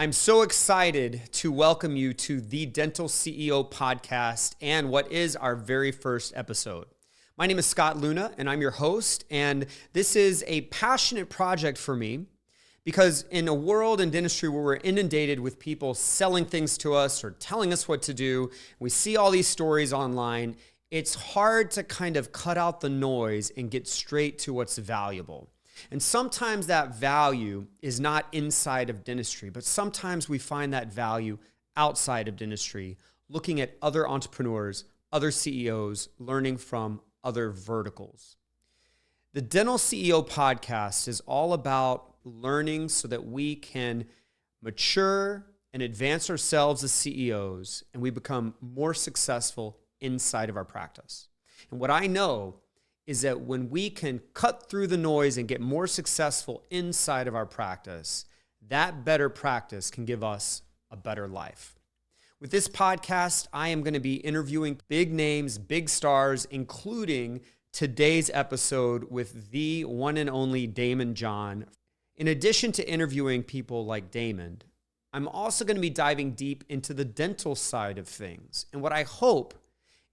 I'm so excited to welcome you to the Dental CEO podcast and what is our very first episode. My name is Scott Leune, and I'm your host, and this is a passionate project for me because in a world in dentistry where we're inundated with people selling things to us or telling us what to do, we see all these stories online, it's hard to kind of cut out the noise and get straight to what's valuable. And sometimes that value is not inside of dentistry, but sometimes we find that value outside of dentistry, looking at other entrepreneurs, other CEOs, learning from other verticals. The Dental CEO podcast is all about learning so that we can mature and advance ourselves as CEOs, and we become more successful inside of our practice. And what I know is that when we can cut through the noise and get more successful inside of our practice, that better practice can give us a better life. With this podcast, I am going to be interviewing big names, big stars, including today's episode with the one and only Daymond John. In addition to interviewing people like Daymond, I'm also going to be diving deep into the dental side of things. And what I hope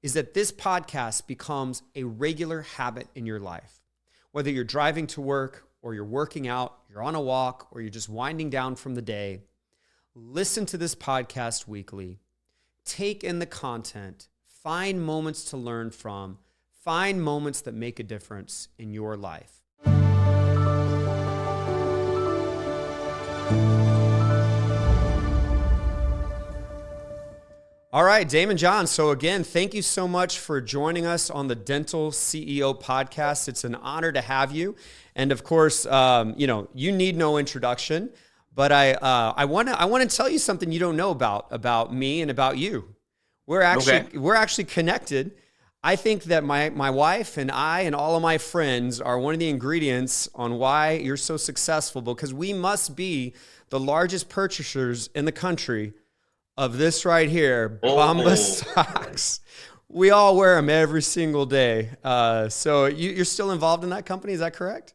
is that this podcast becomes a regular habit in your life. Whether you're driving to work or you're working out, you're on a walk, or you're just winding down from the day, listen to this podcast weekly, take in the content, find moments to learn from, find moments that make a difference in your life. All right, Daymond John. So again, thank you so much for joining us on the Dental CEO podcast. It's an honor to have you. And of course, you need no introduction, but I want to tell you something you don't know about me and about you. We're actually connected. I think that my wife and I and all of my friends are one of the ingredients on why you're so successful, because we must be the largest purchasers in the country of this right here, Bombas socks. We all wear them every single day. So you're still involved in that company, is that correct?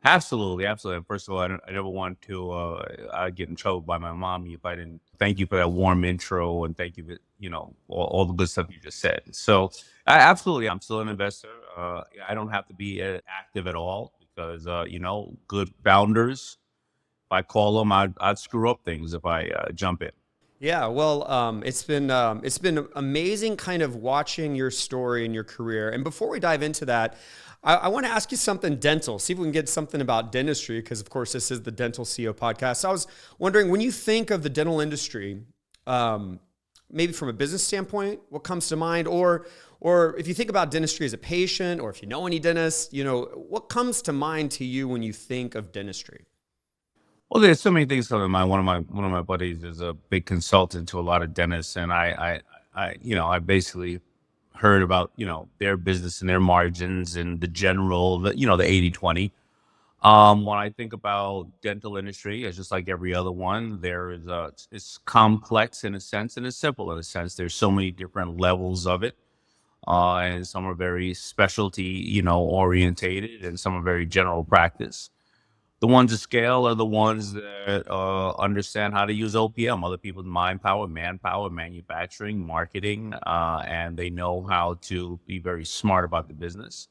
Absolutely, absolutely. First of all, I never want to I'd get in trouble by my mom if I didn't thank you for that warm intro, and thank you for all the good stuff you just said. So absolutely, I'm still an investor. I don't have to be active at all because good founders, if I call them, I'd screw up things if I jump in. Yeah, well, it's been amazing kind of watching your story and your career. And before we dive into that, I want to ask you something dental, see if we can get something about dentistry, because of course this is the Dental CEO podcast. So I was wondering, when you think of the dental industry, maybe from a business standpoint, what comes to mind? Or if you think about dentistry as a patient, or if you know any dentists, what comes to mind to you when you think of dentistry? Well, there's so many things on mind. One of my buddies is a big consultant to a lot of dentists, and I basically heard about their business and their margins and the 80/20. When I think about dental industry, it's just like every other one. It's complex in a sense, and it's simple in a sense. There's so many different levels of it, and some are very specialty orientated, and some are very general practice. The ones that scale are the ones that understand how to use OPM, other people's manpower, manufacturing, marketing, and they know how to be very smart about the business.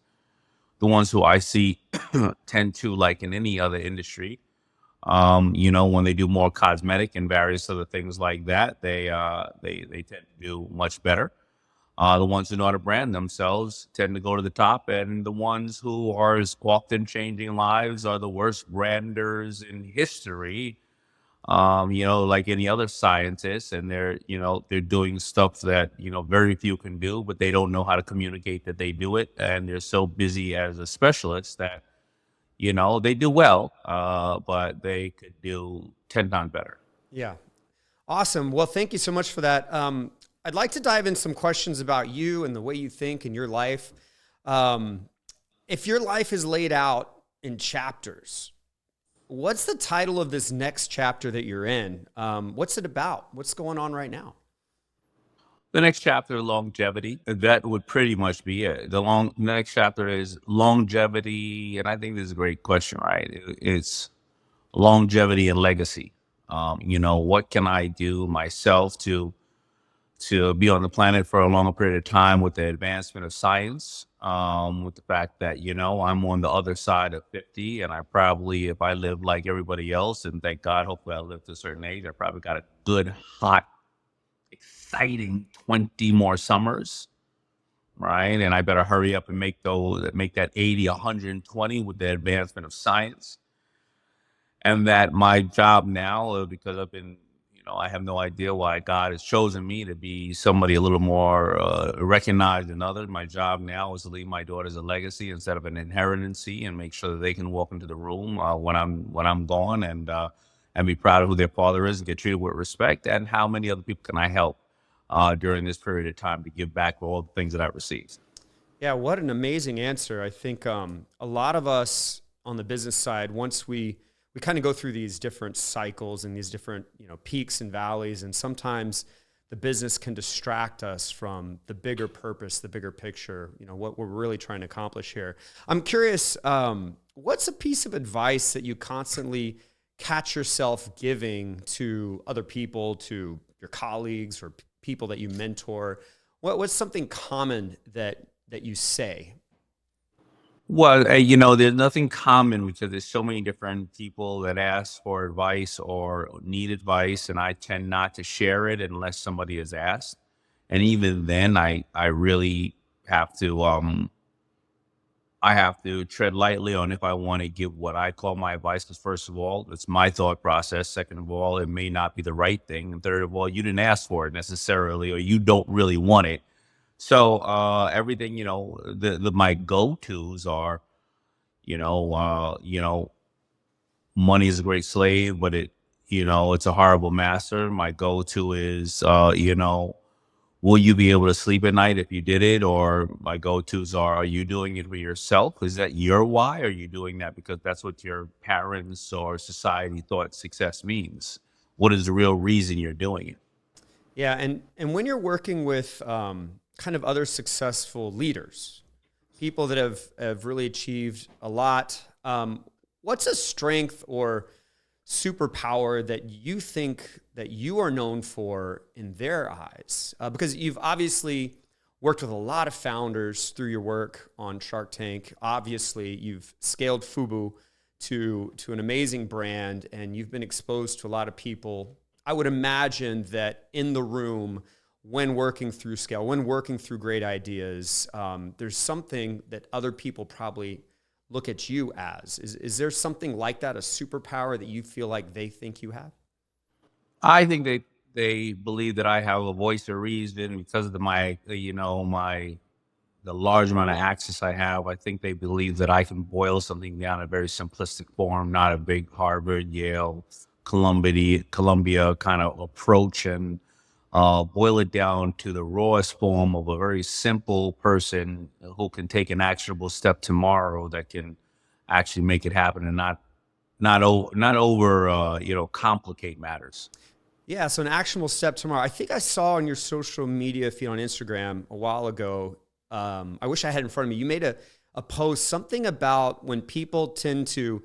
The ones who I see tend to, like in any other industry, when they do more cosmetic and various other things like that, they tend to do much better. The ones who know how to brand themselves tend to go to the top, and the ones who are often changing lives are the worst branders in history. Like any other scientists, and they're doing stuff that very few can do, but they don't know how to communicate that they do it, and they're so busy as a specialist that they do well, but they could do 10 times better. Yeah. Awesome. Well, thank you so much for that. I'd like to dive in some questions about you and the way you think in your life. If your life is laid out in chapters, what's the title of this next chapter that you're in? What's it about? What's going on right now? The next chapter, longevity. That would pretty much be it. Next chapter is longevity, and I think this is a great question, right? It's longevity and legacy. What can I do myself to be on the planet for a longer period of time with the advancement of science, with the fact that, I'm on the other side of 50 and I probably, if I live like everybody else, and thank God, hopefully I live to a certain age, I probably got a good, hot, exciting 20 more summers, right? And I better hurry up and make that 80, 120 with the advancement of science. And that my job now, because I've been, I have no idea why God has chosen me to be somebody a little more recognized than others. My job now is to leave my daughters a legacy instead of an inheritancy, and make sure that they can walk into the room when I'm gone, and be proud of who their father is and get treated with respect. And how many other people can I help during this period of time to give back for all the things that I've received? Yeah, what an amazing answer. I think a lot of us on the business side, once we kind of go through these different cycles and these different peaks and valleys, and sometimes the business can distract us from the bigger purpose, the bigger picture. What we're really trying to accomplish here. I'm curious, what's a piece of advice that you constantly catch yourself giving to other people, to your colleagues or people that you mentor? What's something common that you say? Well, there's nothing common because there's so many different people that ask for advice or need advice, and I tend not to share it unless somebody is asked. And even then, I really have to tread lightly on if I want to give what I call my advice. Because first of all, it's my thought process. Second of all, it may not be the right thing. And third of all, you didn't ask for it necessarily, or you don't really want it. So everything, the my go-tos are, you know, uh, you know, money is a great slave, but it's a horrible master. My go-to is, will you be able to sleep at night if you did it? Or my go-tos are you doing it for yourself? Is that your why? Or are you doing that because that's what your parents or society thought success means? What is the real reason you're doing it? Yeah, and when you're working with kind of other successful leaders, people that have really achieved a lot, what's a strength or superpower that you think that you are known for in their eyes? Because you've obviously worked with a lot of founders through your work on Shark Tank. Obviously, you've scaled FUBU to an amazing brand, and you've been exposed to a lot of people. I would imagine that in the room, when working through scale, when working through great ideas, there's something that other people probably look at you as. Is there something like that, a superpower that you feel like they think you have? I think they believe that I have a voice of reason because of the large amount of access I have. I think they believe that I can boil something down in a very simplistic form, not a big Harvard, Yale, Columbia kind of approach, and boil it down to the rawest form of a very simple person who can take an actionable step tomorrow that can actually make it happen, and not over complicate matters. Yeah, so an actionable step tomorrow. I think I saw on your social media feed on Instagram a while ago. I wish I had it in front of me. You made a post, something about when people tend to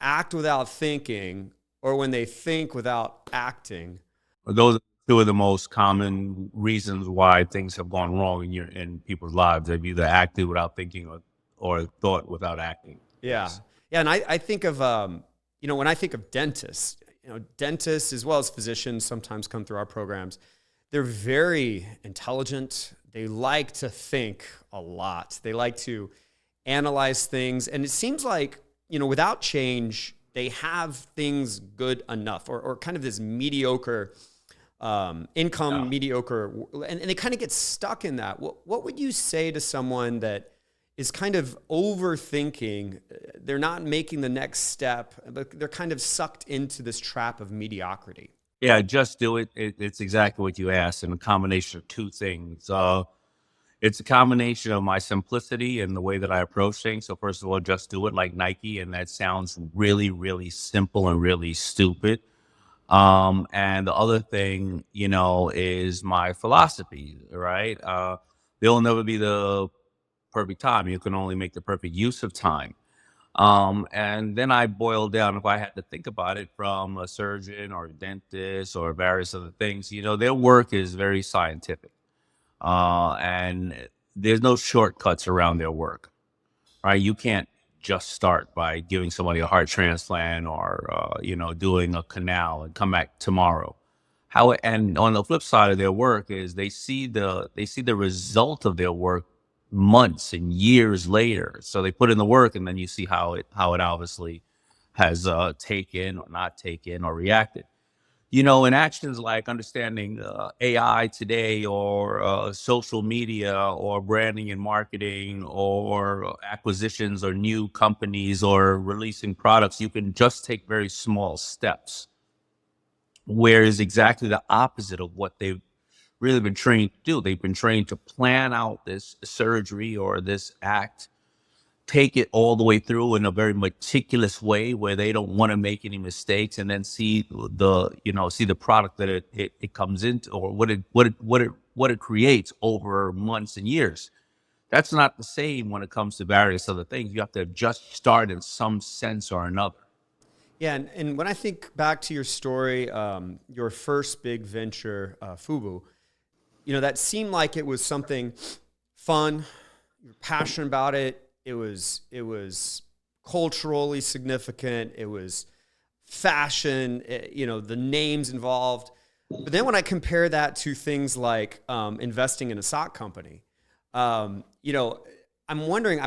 act without thinking or when they think without acting. Those are two of the most common reasons why things have gone wrong in people's lives. They've either acted without thinking or thought without acting. Yeah. Yes. Yeah. And I think of, when I think of dentists, dentists as well as physicians sometimes come through our programs. They're very intelligent. They like to think a lot. They like to analyze things. And it seems like, without change, they have things good enough or kind of this mediocre income, Yeah. mediocre, and they kind of get stuck in that. What would you say to someone that is kind of overthinking? They're not making the next step, but they're kind of sucked into this trap of mediocrity. Yeah, just do it. It's exactly what you asked, and a combination of two things. It's a combination of my simplicity and the way that I approach things. So first of all, just do it like Nike, and that sounds really, really simple and really stupid. And the other thing, is my philosophy, right? There'll never be the perfect time. You can only make the perfect use of time. And then I boiled down, if I had to think about it, from a surgeon or a dentist or various other things, their work is very scientific. And there's no shortcuts around their work, right? You can't just start by giving somebody a heart transplant or, doing a canal and come back tomorrow. And on the flip side of their work is they see the result of their work months and years later. So they put in the work, and then you see how it obviously has taken or not taken or reacted. In actions like understanding AI today, or social media, or branding and marketing, or acquisitions, or new companies, or releasing products, you can just take very small steps. Whereas exactly the opposite of what they've really been trained to do. They've been trained to plan out this surgery or this act, take it all the way through in a very meticulous way where they don't want to make any mistakes, and then see the product that it comes into, or what it creates over months and years. That's not the same when it comes to various other things. You have to just start in some sense or another. Yeah, and when I think back to your story, your first big venture, FUBU, that seemed like it was something fun. You're passionate about it. It was culturally significant. It was fashion. The names involved. But then when I compare that to things like investing in a sock company, I'm wondering,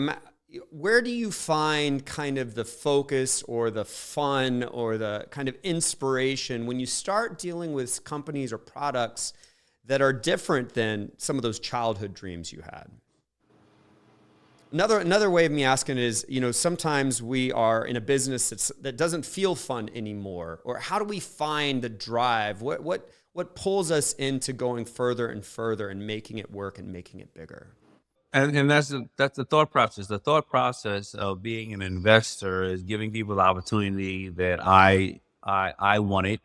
where do you find kind of the focus or the fun or the kind of inspiration when you start dealing with companies or products that are different than some of those childhood dreams you had? Another way of me asking is, sometimes we are in a business that doesn't feel fun anymore, or how do we find the drive? What pulls us into going further and further and making it work and making it bigger? And that's the thought process. The thought process of being an investor is giving people the opportunity that I wanted,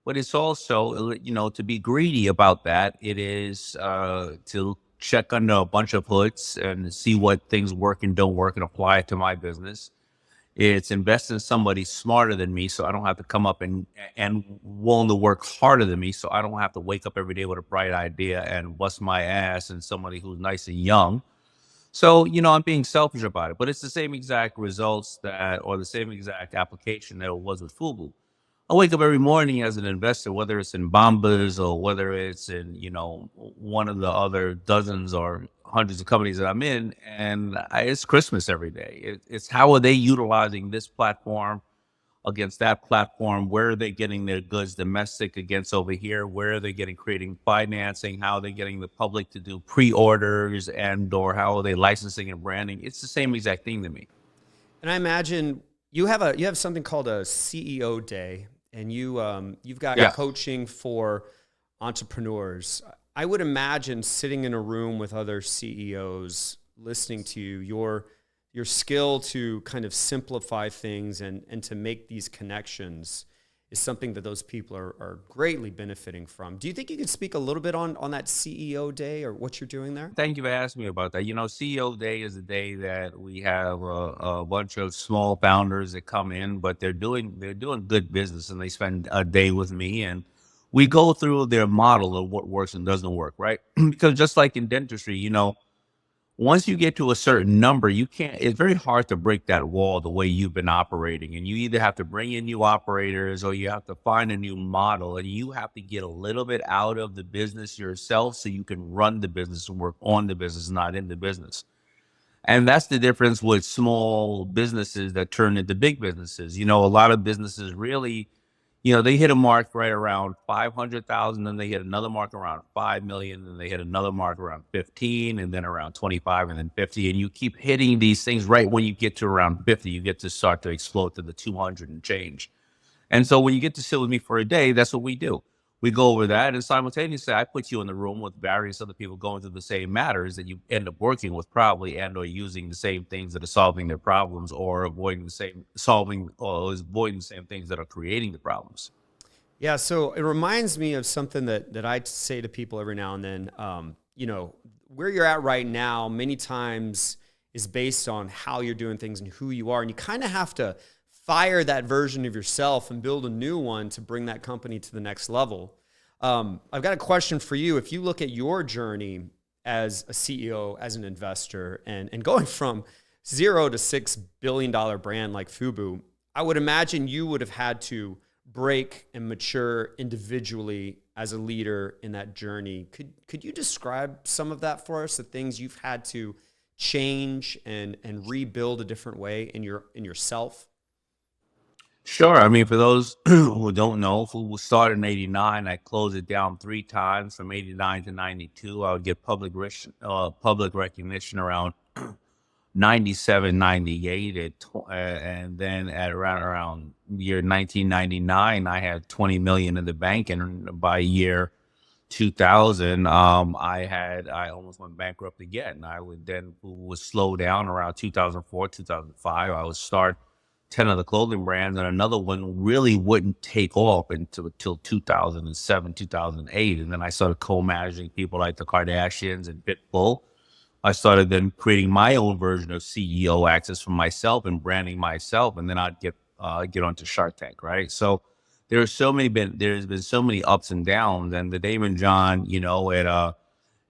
but it's also, to be greedy about that. It is to check under a bunch of hoods and see what things work and don't work and apply it to my business. It's invest in somebody smarter than me, so I don't have to come up and willing to work harder than me, so I don't have to wake up every day with a bright idea and bust my ass, and somebody who's nice and young. So, I'm being selfish about it, but it's the same exact results or the same exact application that it was with FUBU. I wake up every morning as an investor, whether it's in Bombas or whether it's in, one of the other dozens or hundreds of companies that I'm in, and it's Christmas every day. It's how are they utilizing this platform against that platform? Where are they getting their goods domestic against over here? Where are they creating financing? How are they getting the public to do pre-orders, or how are they licensing and branding? It's the same exact thing to me. And I imagine you have something called a CEO day, and you've got Yeah. coaching for entrepreneurs. I would imagine sitting in a room with other CEOs, listening to you, your skill to kind of simplify things and to make these connections is something that those people are greatly benefiting from. Do you think you could speak a little bit on that CEO day or what you're doing there? Thank you for asking me about that. CEO Day is a day that we have a bunch of small founders that come in, but they're doing good business, and they spend a day with me, and we go through their model of what works and doesn't work, right? Because just like in dentistry, once you get to a certain number, it's very hard to break that wall the way you've been operating. And you either have to bring in new operators, or you have to find a new model, and you have to get a little bit out of the business yourself so you can run the business and work on the business, not in the business. And that's the difference with small businesses that turn into big businesses. A lot of businesses really, they hit a mark right around 500,000, then they hit another mark around 5 million, and they hit another mark around 15, and then around 25, and then 50. And you keep hitting these things right when you get to around 50, you get to start to explode to the 200 and change. And so when you get to sit with me for a day, that's what we do. We go over that, and simultaneously, I put you in the room with various other people going through the same matters that you end up working with, probably, and or using the same things that are solving their problems, or avoiding the same things that are creating the problems. Yeah, so it reminds me of something that I say to people every now and then. Where you're at right now, many times is based on how you're doing things and who you are. And you kind of have to fire that version of yourself and build a new one to bring that company to the next level. I've got a question for you. If you look at your journey as a CEO, as an investor, and going from $0 to $6 billion brand like FUBU, I would imagine you would have had to break and mature individually as a leader in that journey. Could you describe some of that for us, the things you've had to change and rebuild a different way in yourself? Sure. I mean, for those who don't know, FUBU started in '89. I closed it down 3 times from '89 to '92. I would get public recognition around '97, '98, and then at around year 1999, I had 20 million in the bank, and by year 2000, I almost went bankrupt again. I would slow down around 2004, 2005. I would start 10 of the clothing brands, and another one really wouldn't take off until 2007, 2008. And then I started co-managing people like the Kardashians and Pitbull. I started then creating my own version of CEO access for myself and branding myself, and then I'd get onto Shark Tank, right? So there's been so many ups and downs, and the Daymond John, in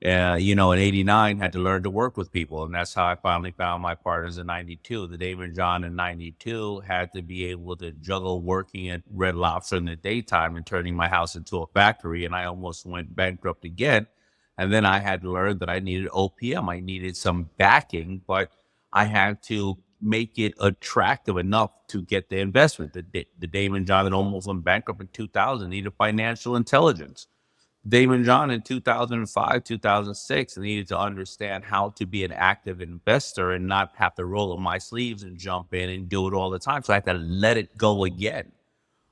'89 had to learn to work with people, and that's how I finally found my partners in '92. The Daymond John in '92 had to be able to juggle working at Red Lobster in the daytime and turning my house into a factory, and I almost went bankrupt again. And then I had to learn that I needed OPM. I needed some backing, but I had to make it attractive enough to get the investment. The Daymond John that almost went bankrupt in 2000 needed financial intelligence. Daymond John in 2005, 2006 needed to understand how to be an active investor and not have to roll up my sleeves and jump in and do it all the time. So I had to let it go again.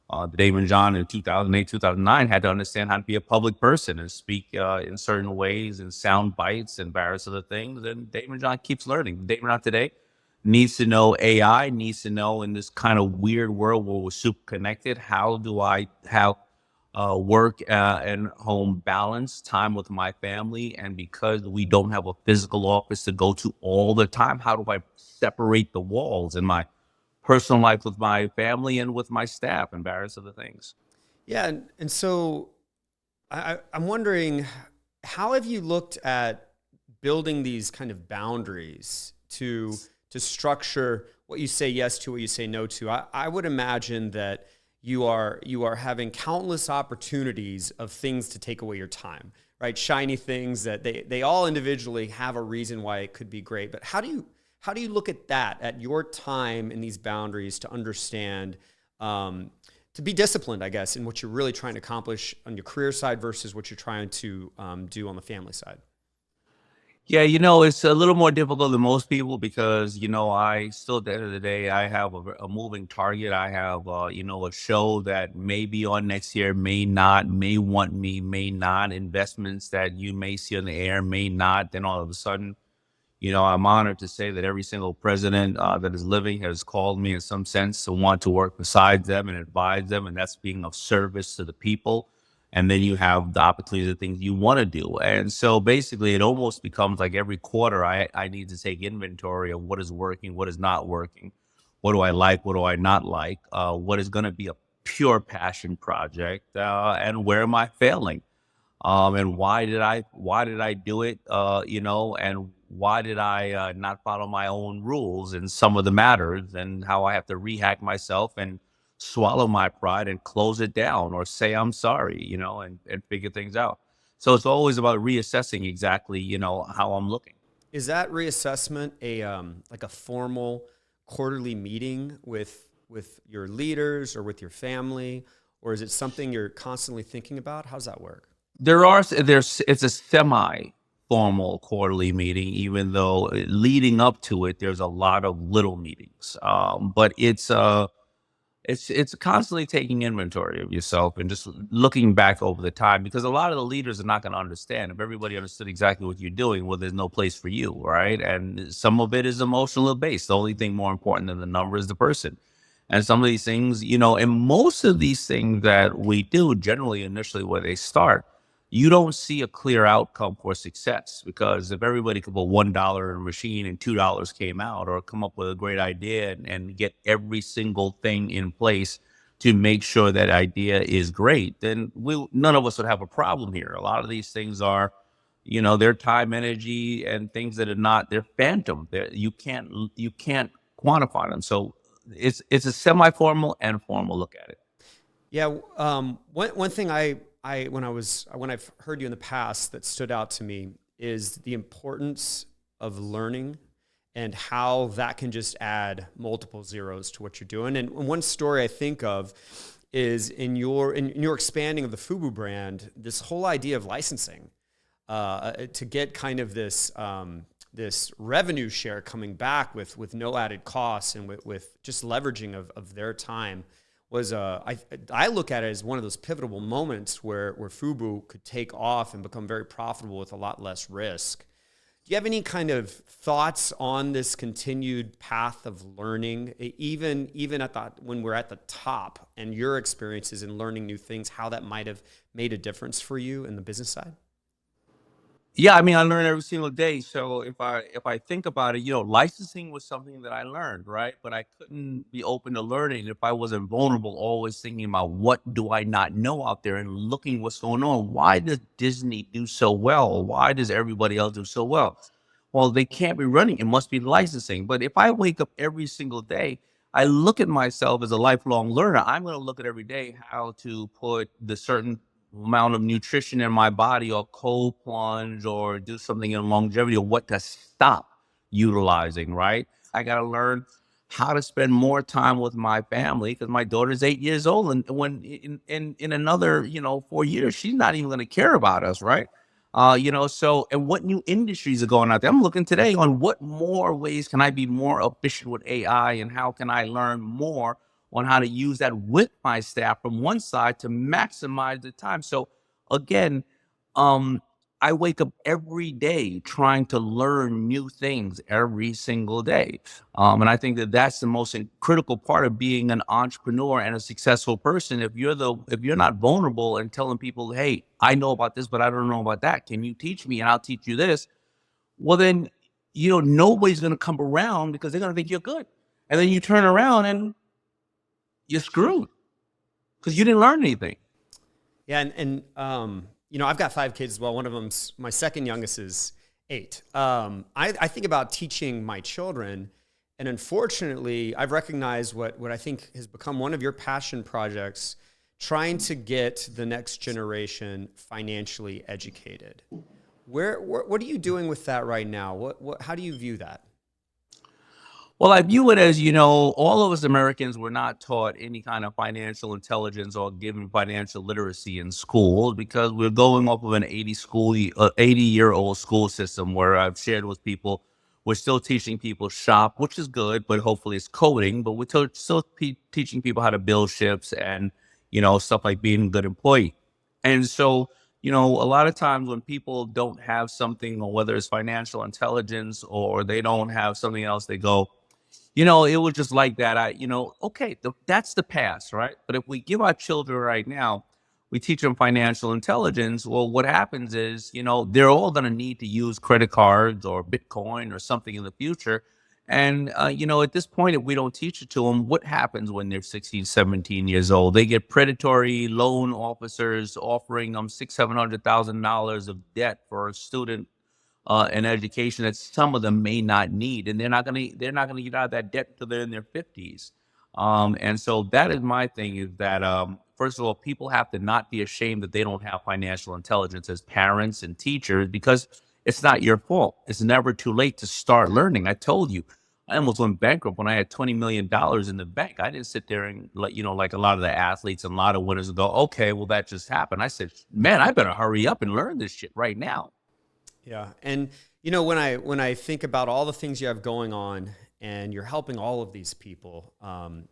The Daymond John in 2008, 2009 had to understand how to be a public person and speak in certain ways and sound bites and various other things. And Daymond John keeps learning. Daymond John today needs to know AI, needs to know in this kind of weird world where we're super connected, how do I have work and home balance, time with my family? And because we don't have a physical office to go to all the time, how do I separate the walls in my personal life with my family and with my staff and various other things? Yeah, and so I'm wondering, how have you looked at building these kind of boundaries to structure what you say yes to, what you say no to? I would imagine that you are having countless opportunities of things to take away your time, right? Shiny things that they all individually have a reason why it could be great. But how do you look at that, at your time in these boundaries, to understand, to be disciplined, I guess, in what you're really trying to accomplish on your career side versus what you're trying to do on the family side? Yeah, it's a little more difficult than most people because, I still, at the end of the day, I have a moving target. I have, a show that may be on next year, may not, may want me, may not, investments that you may see on the air, may not. Then all of a sudden, I'm honored to say that every single president that is living has called me in some sense to want to work beside them and advise them, and that's being of service to the people. And then you have the opportunities of things you want to do. And so basically, it almost becomes like every quarter, I need to take inventory of what is working, what is not working, what do I like, what do I not like, what is going to be a pure passion project, and where am I failing? And why did I do it? And why did I not follow my own rules in some of the matters, and how I have to rehack myself and swallow my pride and close it down or say I'm sorry, and figure things out. So it's always about reassessing exactly, how I'm looking. Is that reassessment a like a formal quarterly meeting with your leaders or with your family, or is it something you're constantly thinking about? How's that work? It's a semi formal quarterly meeting, even though leading up to it, there's a lot of little meetings. But it's constantly taking inventory of yourself and just looking back over the time, because a lot of the leaders are not going to understand. If everybody understood exactly what you're doing, well, there's no place for you, right? And some of it is emotional based. The only thing more important than the number is the person. And some of these things, and most of these things that we do, generally initially where they start, you don't see a clear outcome for success, because if everybody could put $1 in a machine and $2 came out, or come up with a great idea and get every single thing in place to make sure that idea is great, then none of us would have a problem here. A lot of these things are, they're time, energy, and things that are not, they're phantom. You can't quantify them. So it's a semi-formal and formal look at it. Yeah. One thing when I've heard you in the past that stood out to me is the importance of learning and how that can just add multiple zeros to what you're doing. And one story I think of is in your expanding of the FUBU brand, this whole idea of licensing to get kind of this revenue share coming back with no added costs and with just leveraging of their time was I look at it as one of those pivotal moments where FUBU could take off and become very profitable with a lot less risk. Do you have any kind of thoughts on this continued path of learning, even when we're at the top, and your experiences in learning new things, how that might have made a difference for you in the business side? Yeah, I mean, I learn every single day. So if I think about it, licensing was something that I learned, right? But I couldn't be open to learning if I wasn't vulnerable, always thinking about what do I not know out there and looking what's going on. Why does Disney do so well? Why does everybody else do so well? Well, they can't be running. It must be licensing. But if I wake up every single day, I look at myself as a lifelong learner. I'm going to look at every day how to put the certain amount of nutrition in my body, or cold plunge, or do something in longevity, or what to stop utilizing, right? I got to learn how to spend more time with my family, because my daughter's 8 years old. And when in another, 4 years, she's not even going to care about us, right? So, and what new industries are going out there? I'm looking today on what more ways can I be more efficient with AI, and how can I learn more on how to use that with my staff from one side to maximize the time. So again, um, I wake up every day trying to learn new things every single day. And I think that that's the most critical part of being an entrepreneur and a successful person. If you're not vulnerable and telling people, "Hey, I know about this, but I don't know about that. Can you teach me? And I'll teach you this." Well, then, nobody's going to come around, because they're going to think you're good. And then you turn around and you're screwed, because you didn't learn anything. Yeah, I've got 5 kids as well. One of them's my second youngest is 8. I think about teaching my children, and unfortunately, I've recognized what I think has become one of your passion projects, trying to get the next generation financially educated. What are you doing with that right now? How do you view that? Well, I view it as, all of us Americans were not taught any kind of financial intelligence or given financial literacy in school, because we're going off of an 80-year-old school system, where I've shared with people, we're still teaching people shop, which is good, but hopefully it's coding, but we're still teaching people how to build ships and, stuff like being a good employee. And so, a lot of times when people don't have something, or whether it's financial intelligence or they don't have something else, they go, it was just like that. Okay, that's the past, right? But if we give our children right now, we teach them financial intelligence. Well, what happens is, they're all going to need to use credit cards or Bitcoin or something in the future. And, at this point, if we don't teach it to them, what happens when they're 16, 17 years old? They get predatory loan officers offering them $700,000 of debt for a student, an education that some of them may not need, and they're not gonna get out of that debt until they're in their 50s. And so that is my thing, is that, first of all, people have to not be ashamed that they don't have financial intelligence as parents and teachers, because it's not your fault. It's never too late to start learning. I told you, I almost went bankrupt when I had $20 million in the bank. I didn't sit there and, like a lot of the athletes and a lot of winners go, okay, well, that just happened. I said, man, I better hurry up and learn this shit right now. Yeah. And when I think about all the things you have going on, and you're helping all of these people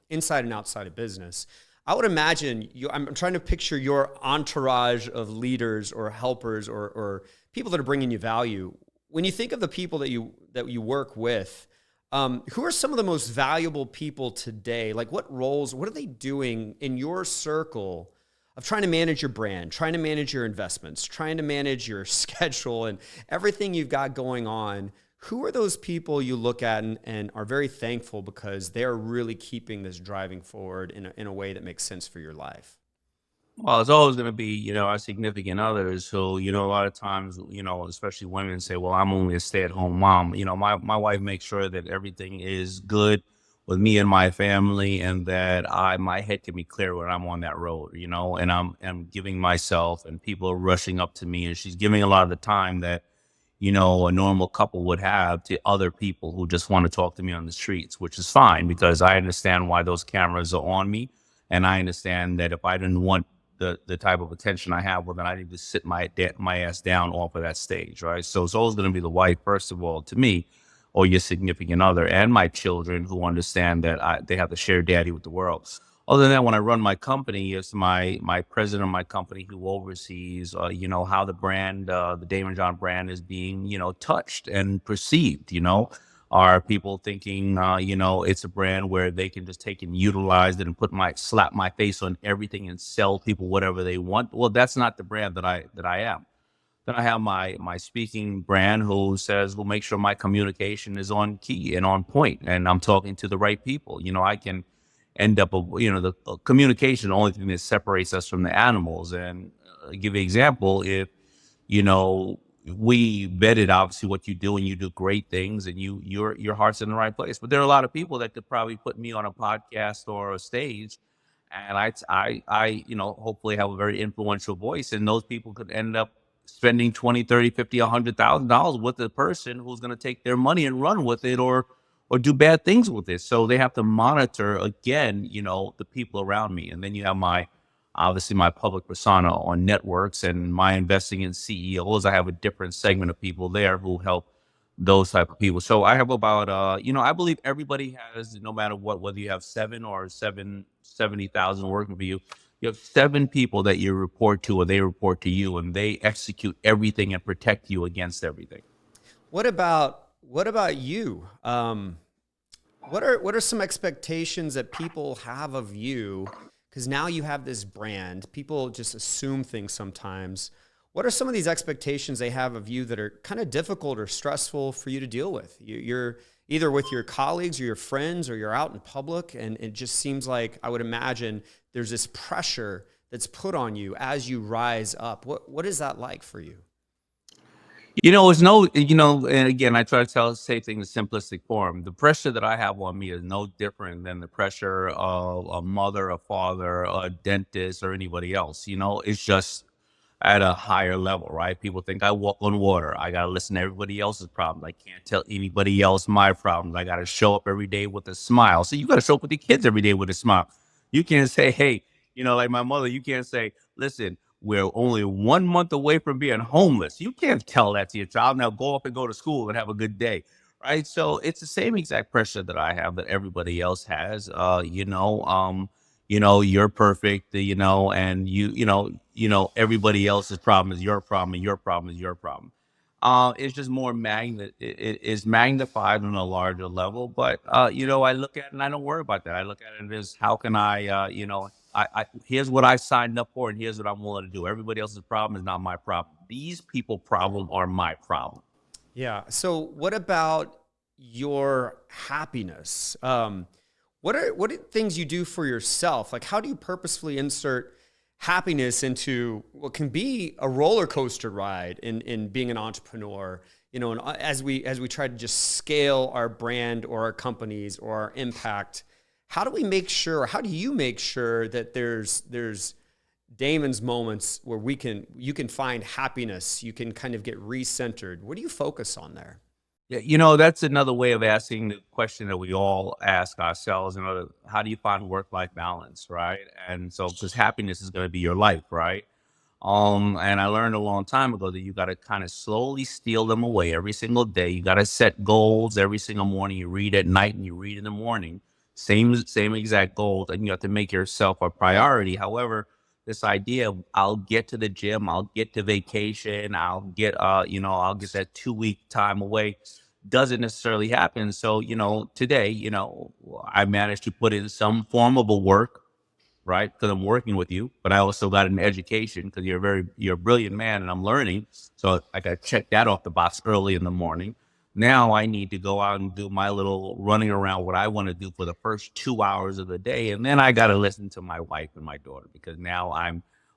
inside and outside of business, I would imagine I'm trying to picture your entourage of leaders or helpers or people that are bringing you value. When you think of the people that you work with, who are some of the most valuable people today? Like, what roles, what are they doing in your circle of trying to manage your brand, trying to manage your investments, trying to manage your schedule and everything you've got going on, who are those people you look at and are very thankful because they're really keeping this driving forward in a way that makes sense for your life? Well, it's always going to be, our significant others who, a lot of times, especially women say, well, I'm only a stay-at-home mom. My wife makes sure that everything is good with me and my family, and that my head can be clear when I'm on that road, and I'm giving myself, and people are rushing up to me, and she's giving a lot of the time that, a normal couple would have to other people who just want to talk to me on the streets, which is fine because I understand why those cameras are on me. And I understand that if I didn't want the type of attention I have, well, then I need to sit my ass down off of that stage, right? So it's always going to be the wife, first of all, to me, or your significant other, and my children who understand that they have to share daddy with the world. Other than that, when I run my company, it's my president of my company who oversees, how the brand, the Daymond John brand, is being, touched and perceived. Are people thinking, it's a brand where they can just take and utilize it and slap my face on everything and sell people whatever they want? Well, that's not the brand that I am. Then I have my speaking brand who make sure my communication is on key and on point, and I'm talking to the right people. I can end up, the communication, the only thing that separates us from the animals. And give you an example, if you know we vetted obviously what you do, and you do great things, and your heart's in the right place. But there are a lot of people that could probably put me on a podcast or a stage, and hopefully have a very influential voice, and those people could end up spending 20, 30, 50, $100,000 with a person who's going to take their money and run with it, or do bad things with it. So they have to monitor again, the people around me. And then you have obviously my public persona on networks, and my investing in CEOs. I have a different segment of people there who help those type of people. So I have about, I believe everybody has, no matter what, whether you have 70,000 working for you, you have 7 people that you report to, or they report to you, and they execute everything and protect you against everything. What about you? What are some expectations that people have of you? Because now you have this brand. People just assume things sometimes. What are some of these expectations they have of you that are kind of difficult or stressful for you to deal with? You're either with your colleagues or your friends, or you're out in public, and it just seems like, I would imagine, there's this pressure that's put on you as you rise up. What is that like for you? It's no, and again, I try to say things in simplistic form. The pressure that I have on me is no different than the pressure of a mother, a father, a dentist, or anybody else. It's just at a higher level, right? People think I walk on water. I got to listen to everybody else's problems. I can't tell anybody else my problems. I got to show up every day with a smile. So you got to show up with your kids every day with a smile. You can't say, hey, like my mother, you can't say, listen, we're only 1 month away from being homeless. You can't tell that to your child. Now go up and go to school and have a good day. Right. So it's the same exact pressure that I have, that everybody else has. You're perfect, and everybody else's problem is your problem, and your problem is your problem. It's just more it is magnified on a larger level. But I look at it and I don't worry about that. I look at it as, how can I, here's what I signed up for, and here's what I'm willing to do. Everybody else's problem is not my problem. These people problem are my problem. Yeah. So what about your happiness? What are things you do for yourself? Like, how do you purposefully insert happiness into what can be a roller coaster ride in being an entrepreneur? And as we try to just scale our brand or our companies or our impact, how do we make sure? How do you make sure that there's Daymond's moments where you can find happiness, you can kind of get recentered? What do you focus on there? Yeah, that's another way of asking the question that we all ask ourselves. How do you find work-life balance, right? And so, because happiness is going to be your life, right? And I learned a long time ago that you got to kind of slowly steal them away every single day. You got to set goals every single morning. You read at night and you read in the morning. Same exact goals, and you have to make yourself a priority. However, this idea of, I'll get to the gym, I'll get to vacation, I'll get that 2 week time away, doesn't necessarily happen. So, today, I managed to put in some form of a work right? Because I'm working with you, but I also got an education because you're a brilliant man and I'm learning. So I got to check that off the box early in the morning. Now I need to go out and do my little running around what I want to do for the first 2 hours of the day. And then I got to listen to my wife and my daughter because now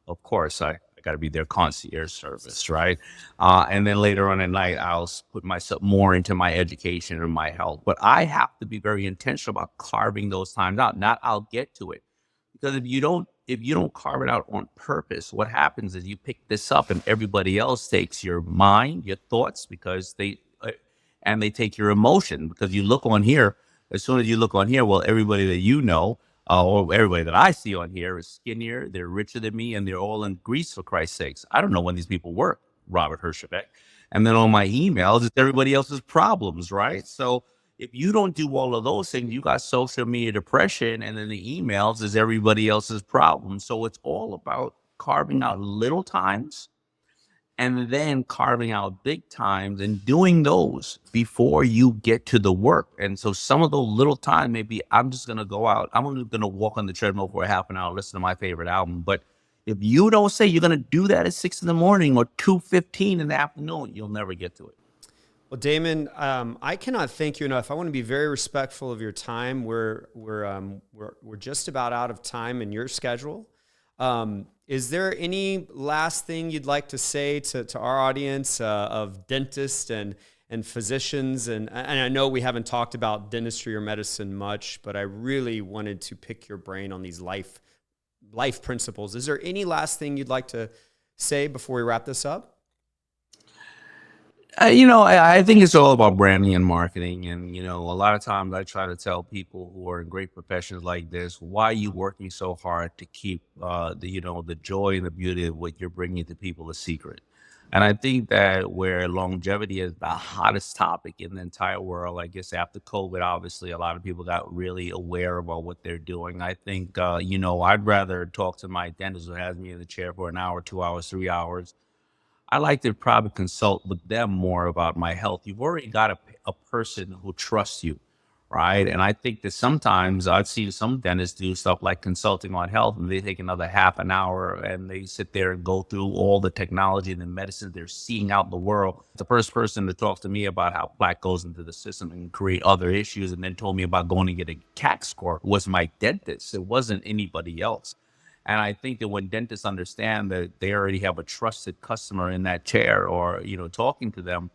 of course, I got to be their concierge service, right? And then later on at night, put myself more into my education and my health. But I have to be very intentional about carving those times out. Not I'll get to it. Because if you don't carve it out on purpose, what happens is you pick this up and everybody else takes your mind, your thoughts, because they take your emotion because you look on here. As soon as you look on here, well, everybody that you know, or everybody that I see on here is skinnier, they're richer than me, and they're all in Greece for Christ's sakes. I don't know when these people work, Robert Hershevek. And then on my emails, it's everybody else's problems, right? So if you don't do all of those things, you got social media depression, and then the emails is everybody else's problem. So it's all about carving out little times and then carving out big times and doing those before you get to the work. And so some of those little time, maybe I'm just going to go out. I'm going to walk on the treadmill for a half an hour, listen to my favorite album. But if you don't say you're going to do that at 6 in the morning or 2:15 in the afternoon, you'll never get to it. Well, Daymond, I cannot thank you enough. I want to be very respectful of your time. We're just about out of time in your schedule. Is there any last thing you'd like to say to our audience of dentists and physicians? And I know we haven't talked about dentistry or medicine much, but I really wanted to pick your brain on these life principles. Is there any last thing you'd like to say before we wrap this up? I think it's all about branding and marketing. And, a lot of times I try to tell people who are in great professions like this, why are you working so hard to keep the joy and the beauty of what you're bringing to people a secret? And I think that where longevity is the hottest topic in the entire world, I guess after COVID, obviously, a lot of people got really aware about what they're doing. I think, I'd rather talk to my dentist who has me in the chair for an hour, 2 hours, 3 hours. I like to probably consult with them more about my health. You've already got a person who trusts you, right? And I think that sometimes I've seen some dentists do stuff like consulting on health, and they take another half an hour and they sit there and go through all the technology and the medicine they're seeing out in the world. The first person to talk to me about how plaque goes into the system and create other issues, and then told me about going to get a CAC score was my dentist. It wasn't anybody else. And I think that when dentists understand that they already have a trusted customer in that chair or, talking to them,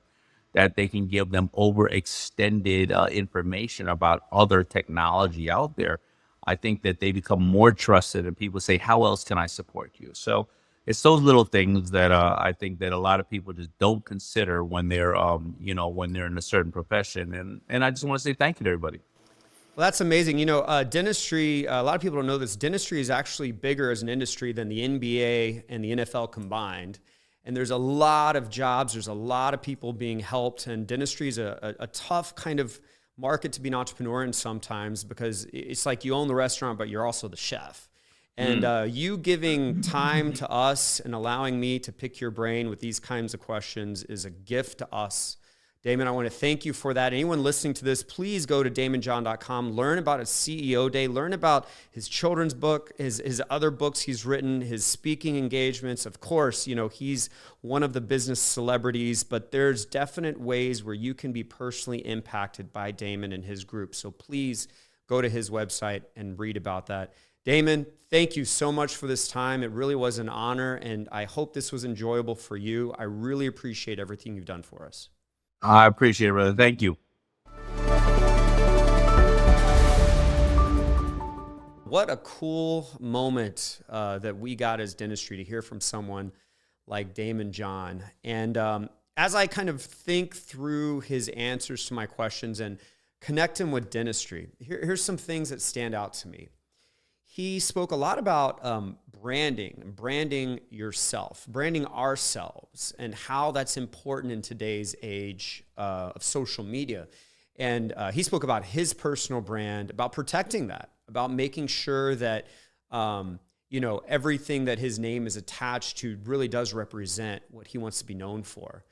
that they can give them overextended information about other technology out there, I think that they become more trusted and people say, how else can I support you? So it's those little things that I think that a lot of people just don't consider when they're, when they're in a certain profession. And I just want to say thank you to everybody. Well, that's amazing. Dentistry, a lot of people don't know this. Dentistry is actually bigger as an industry than the NBA and the NFL combined. And there's a lot of jobs. There's a lot of people being helped. And dentistry is a tough kind of market to be an entrepreneur in sometimes because it's like you own the restaurant, but you're also the chef. And you giving time to us and allowing me to pick your brain with these kinds of questions is a gift to us. Daymond, I want to thank you for that. Anyone listening to this, please go to daymondjohn.com, learn about his CEO Day, learn about his children's book, his other books he's written, his speaking engagements. Of course, he's one of the business celebrities, but there's definite ways where you can be personally impacted by Daymond and his group. So please go to his website and read about that. Daymond, thank you so much for this time. It really was an honor, and I hope this was enjoyable for you. I really appreciate everything you've done for us. I appreciate it, brother. Thank you. What a cool moment that we got as dentistry to hear from someone like Daymond John. And as I kind of think through his answers to my questions and connect him with dentistry, here's some things that stand out to me. He spoke a lot about branding yourself, branding ourselves, and how that's important in today's age of social media. And he spoke about his personal brand, about protecting that, about making sure that everything that his name is attached to really does represent what he wants to be known for.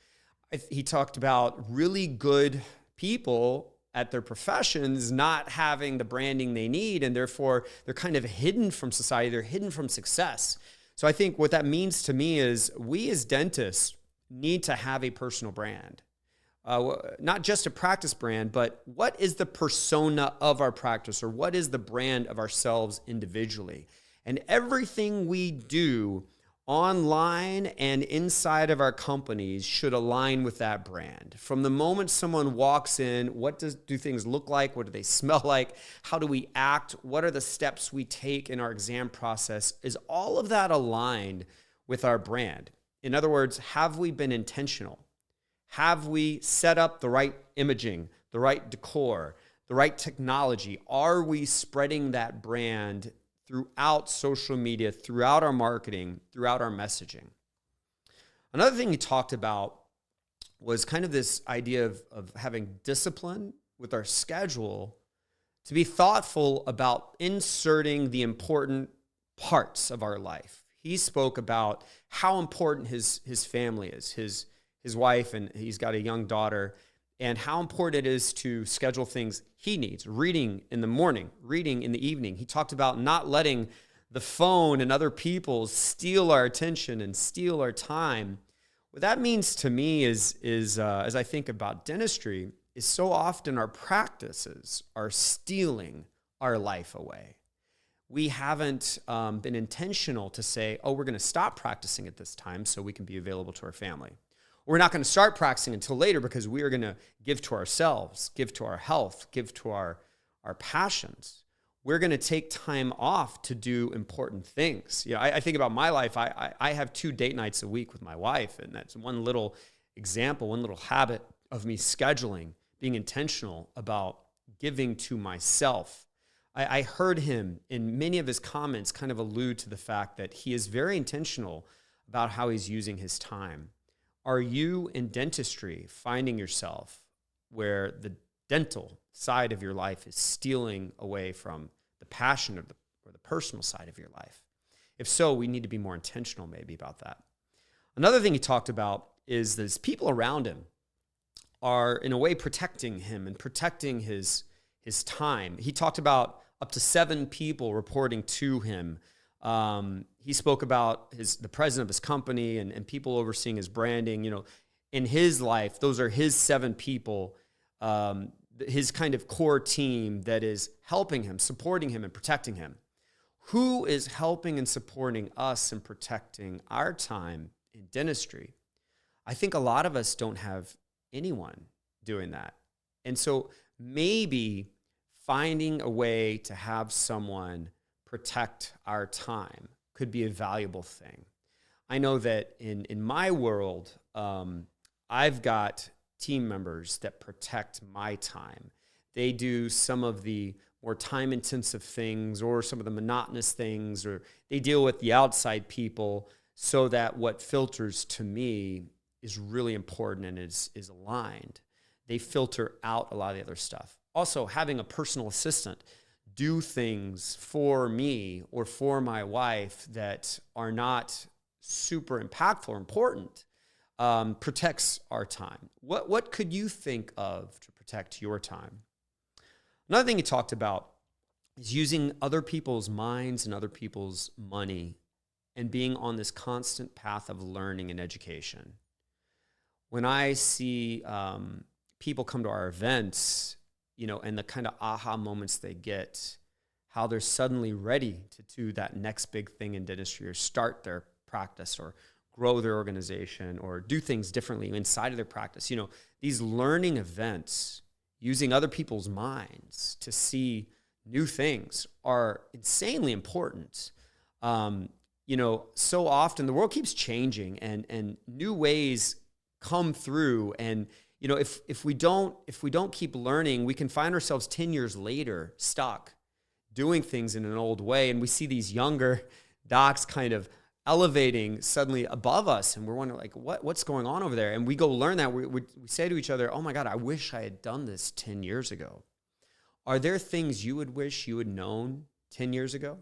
He talked about really good people at their professions not having the branding they need, and therefore they're kind of hidden from society, they're hidden from success. So I think what that means to me is we as dentists need to have a personal brand. Not just a practice brand, but what is the persona of our practice, or what is the brand of ourselves individually? And everything we do online and inside of our companies should align with that brand. From the moment someone walks in, what do things look like? What do they smell like? How do we act? What are the steps we take in our exam process? Is all of that aligned with our brand? In other words, have we been intentional? Have we set up the right imaging, the right decor, the right technology? Are we spreading that brand throughout social media, throughout our marketing, throughout our messaging? Another thing he talked about was kind of this idea of having discipline with our schedule, to be thoughtful about inserting the important parts of our life. He spoke about how important his family is, his wife, and he's got a young daughter, and how important it is to schedule things he needs, reading in the morning, reading in the evening. He talked about not letting the phone and other people steal our attention and steal our time. What that means to me is as I think about dentistry, is so often our practices are stealing our life away. We haven't been intentional to say, oh, we're going to stop practicing at this time so we can be available to our family. We're not going to start practicing until later because we are going to give to ourselves, give to our health, give to our passions. We're going to take time off to do important things. You know, I think about my life. I have 2 date nights a week with my wife, and that's one little example, one little habit of me scheduling, being intentional about giving to myself. I heard him in many of his comments kind of allude to the fact that he is very intentional about how he's using his time. Are you in dentistry finding yourself where the dental side of your life is stealing away from the passion of or the personal side of your life? If so, we need to be more intentional maybe about that. Another thing he talked about is that his people around him are in a way protecting him and protecting his time. He talked about up to 7 people reporting to him. He spoke about the president of his company and people overseeing his branding. You know, in his life, those are his 7 people, his kind of core team that is helping him, supporting him, and protecting him. Who is helping and supporting us and protecting our time in dentistry? I think a lot of us don't have anyone doing that. And so maybe finding a way to have someone protect our time could be a valuable thing. I know that in my world, I've got team members that protect my time. They do some of the more time-intensive things or some of the monotonous things, or they deal with the outside people so that what filters to me is really important and is aligned. They filter out a lot of the other stuff. Also, having a personal assistant do things for me or for my wife that are not super impactful or important protects our time. What could you think of to protect your time? Another thing he talked about is using other people's minds and other people's money and being on this constant path of learning and education. When I see people come to our events, you know, and the kind of aha moments they get, how they're suddenly ready to do that next big thing in dentistry or start their practice or grow their organization or do things differently inside of their practice. You know, these learning events using other people's minds to see new things are insanely important. You know, so often the world keeps changing and new ways come through, and you know, if we don't keep learning, we can find ourselves 10 years later stuck doing things in an old way, and we see these younger docs kind of elevating suddenly above us, and we're wondering like, what's going on over there? And we go learn that. We say to each other, "Oh my God, I wish I had done this 10 years ago." Are there things you would wish you had known 10 years ago?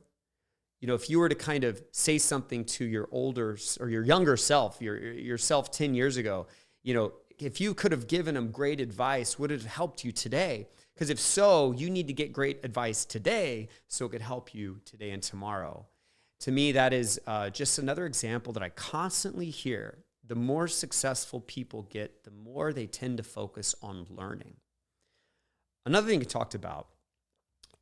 You know, if you were to kind of say something to your older or your younger self, yourself 10 years ago, you know, if you could have given them great advice, would it have helped you today? Because if so, you need to get great advice today so it could help you today and tomorrow. To me, that is just another example that I constantly hear. The more successful people get, the more they tend to focus on learning. Another thing he talked about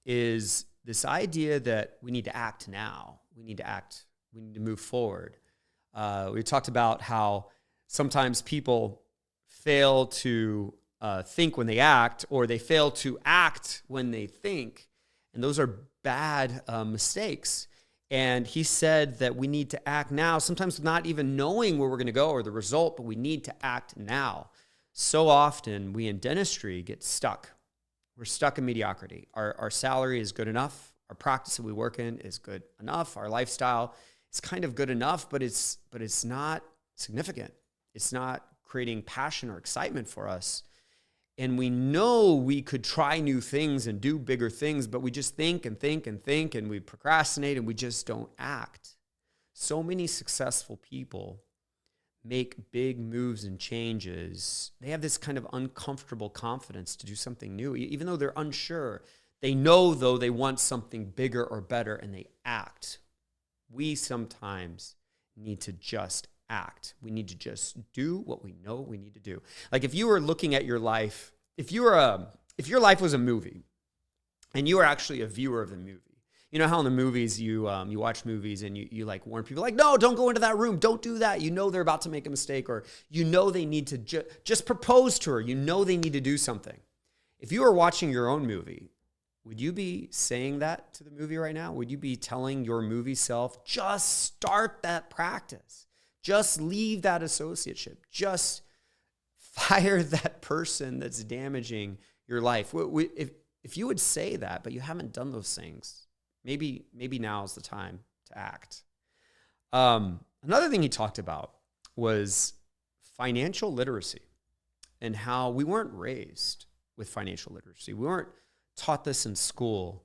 is this idea that we need to act now. We need to move forward. We talked about how sometimes people fail to think when they act, or they fail to act when they think. And those are bad mistakes. And he said that we need to act now, sometimes not even knowing where we're going to go or the result, but we need to act now. So often we in dentistry get stuck. We're stuck in mediocrity. Our salary is good enough. Our practice that we work in is good enough. Our lifestyle is kind of good enough, but it's not significant. It's not creating passion or excitement for us. And we know we could try new things and do bigger things, but we just think and think and think, and we procrastinate and we just don't act. So many successful people make big moves and changes. They have this kind of uncomfortable confidence to do something new, even though they're unsure. They know, though, they want something bigger or better, and they act. We sometimes need to just act. We need to just do what we know we need to do. Like if you were looking at your life, if your life was a movie and you were actually a viewer of the movie, you know how in the movies you watch movies and you like warn people like, no, don't go into that room. Don't do that. You know they're about to make a mistake, or you know they need to just propose to her. You know they need to do something. If you were watching your own movie, would you be saying that to the movie right now? Would you be telling your movie self, just start that practice? Just leave that associateship. Just fire that person that's damaging your life. If you would say that, but you haven't done those things, maybe now is the time to act. Another thing he talked about was financial literacy and how we weren't raised with financial literacy. We weren't taught this in school.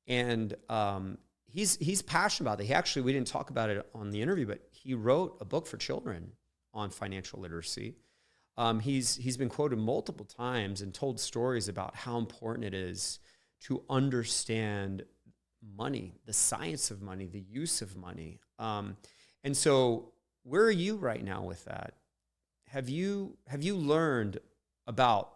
And he's passionate about it. We didn't talk about it on the interview, but he wrote a book for children on financial literacy. He's been quoted multiple times and told stories about how important it is to understand money, the science of money, the use of money. And so where are you right now with that? Have you learned about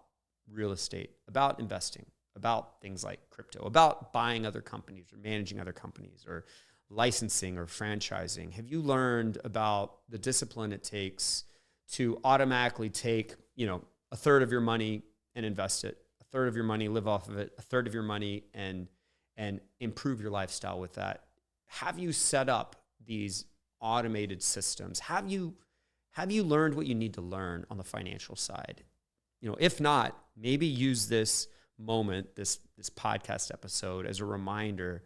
real estate, about investing, about things like crypto, about buying other companies or managing other companies or licensing or franchising? Have you learned about the discipline it takes to automatically take, a third of your money and invest it, a third of your money, live off of it, a third of your money and improve your lifestyle with that? Have you set up these automated systems? Have you learned what you need to learn on the financial side? If not, maybe use this moment, this podcast episode, as a reminder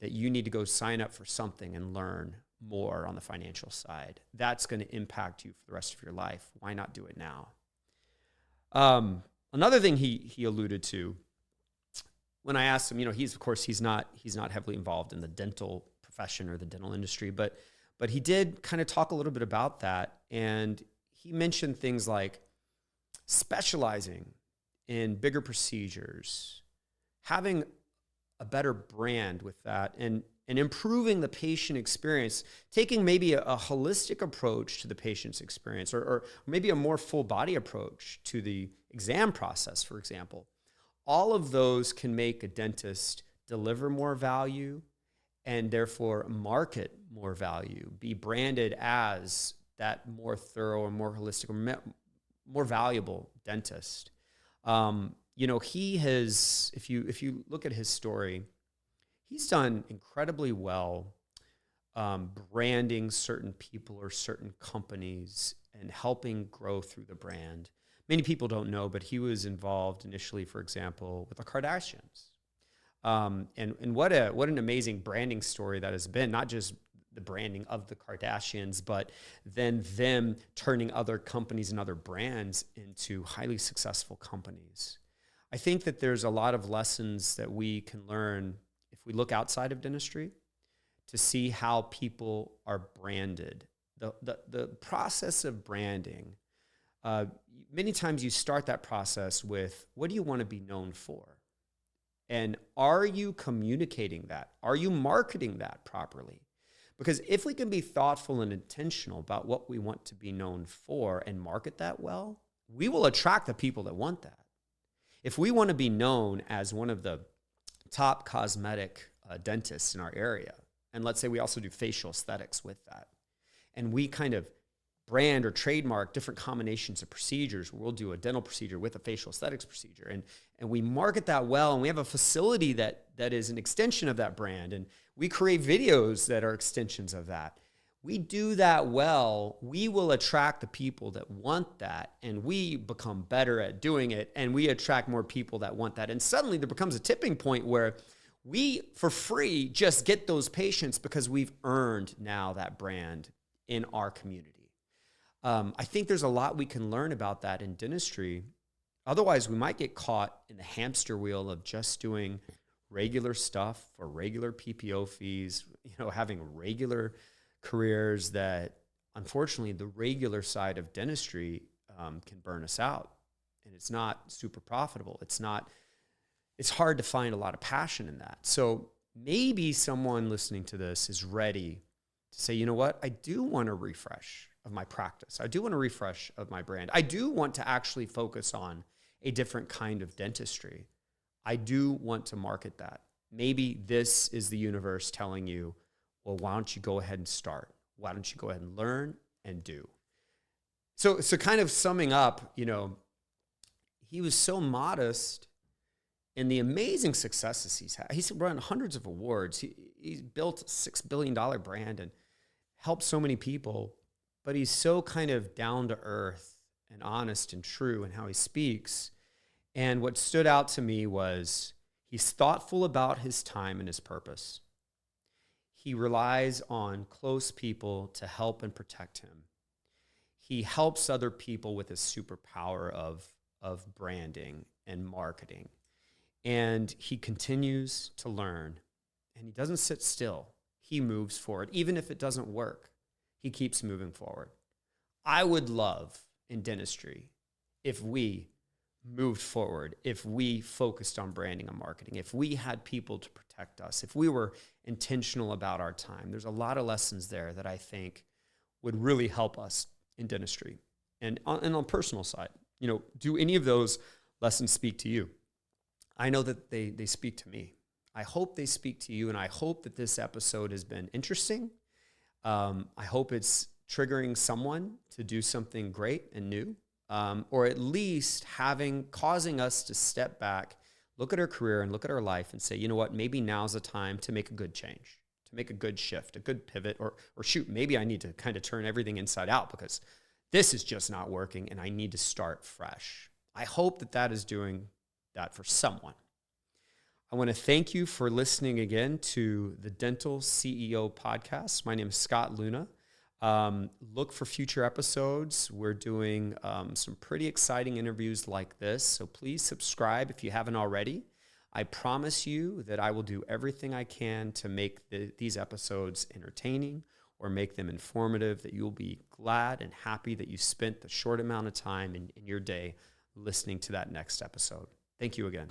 that you need to go sign up for something and learn more on the financial side. That's going to impact you for the rest of your life. Why not do it now? Another thing he alluded to when I asked him, he's not heavily involved in the dental profession or the dental industry, but he did kind of talk a little bit about that. And he mentioned things like specializing in bigger procedures, having a better brand with that, and improving the patient experience, taking maybe a holistic approach to the patient's experience, or maybe a more full body approach to the exam process, for example. All of those can make a dentist deliver more value and therefore market more value, be branded as that more thorough and more holistic, or more valuable dentist. He has, if you look at his story, he's done incredibly well branding certain people or certain companies and helping grow through the brand. Many people don't know, but he was involved initially, for example, with the Kardashians. And what an amazing branding story that has been, not just the branding of the Kardashians, but then them turning other companies and other brands into highly successful companies. I think that there's a lot of lessons that we can learn if we look outside of dentistry to see how people are branded. The process of branding, many times you start that process with, what do you want to be known for? And are you communicating that? Are you marketing that properly? Because if we can be thoughtful and intentional about what we want to be known for and market that well, we will attract the people that want that. If we want to be known as one of the top cosmetic dentists in our area, and let's say we also do facial aesthetics with that, and we kind of brand or trademark different combinations of procedures, we'll do a dental procedure with a facial aesthetics procedure, and we market that well, and we have a facility that is an extension of that brand, and we create videos that are extensions of that. We do that well, we will attract the people that want that, and we become better at doing it, and we attract more people that want that. And suddenly there becomes a tipping point where we, for free, just get those patients because we've earned now that brand in our community. I think there's a lot we can learn about that in dentistry. Otherwise, we might get caught in the hamster wheel of just doing regular stuff for regular PPO fees, having regular careers that, unfortunately, the regular side of dentistry can burn us out. And it's not super profitable. It's hard to find a lot of passion in that. So maybe someone listening to this is ready to say, you know what, I do want a refresh of my practice. I do want a refresh of my brand. I do want to actually focus on a different kind of dentistry. I do want to market that. Maybe this is the universe telling you, well, why don't you go ahead and start? Why don't you go ahead and learn and do? So kind of summing up, he was so modest in the amazing successes he's had. He's run hundreds of awards. He's built a $6 billion brand and helped so many people, but he's so kind of down to earth and honest and true in how he speaks. And what stood out to me was he's thoughtful about his time and his purpose. He relies on close people to help and protect him. He helps other people with his superpower of branding and marketing. And he continues to learn, and he doesn't sit still. He moves forward. Even if it doesn't work, he keeps moving forward. I would love in dentistry if we moved forward, if we focused on branding and marketing, if we had people to protect us, if we were intentional about our time. There's a lot of lessons there that I think would really help us in dentistry. And on a personal side, do any of those lessons speak to you? I know that they speak to me. I hope they speak to you, and I hope that this episode has been interesting. I hope it's triggering someone to do something great and new, or at least causing us to step back, look at our career and look at our life and say, you know what, maybe now's the time to make a good change, to make a good shift, a good pivot, or shoot, maybe I need to kind of turn everything inside out because this is just not working and I need to start fresh. I hope that is doing that for someone. I want to thank you for listening again to the Dental CEO podcast. My name is Scott Leune. Look for future episodes. We're doing some pretty exciting interviews like this, so please subscribe if you haven't already. I promise you that I will do everything I can to make these episodes entertaining or make them informative, that you'll be glad and happy that you spent the short amount of time in your day listening to that next episode. Thank you again.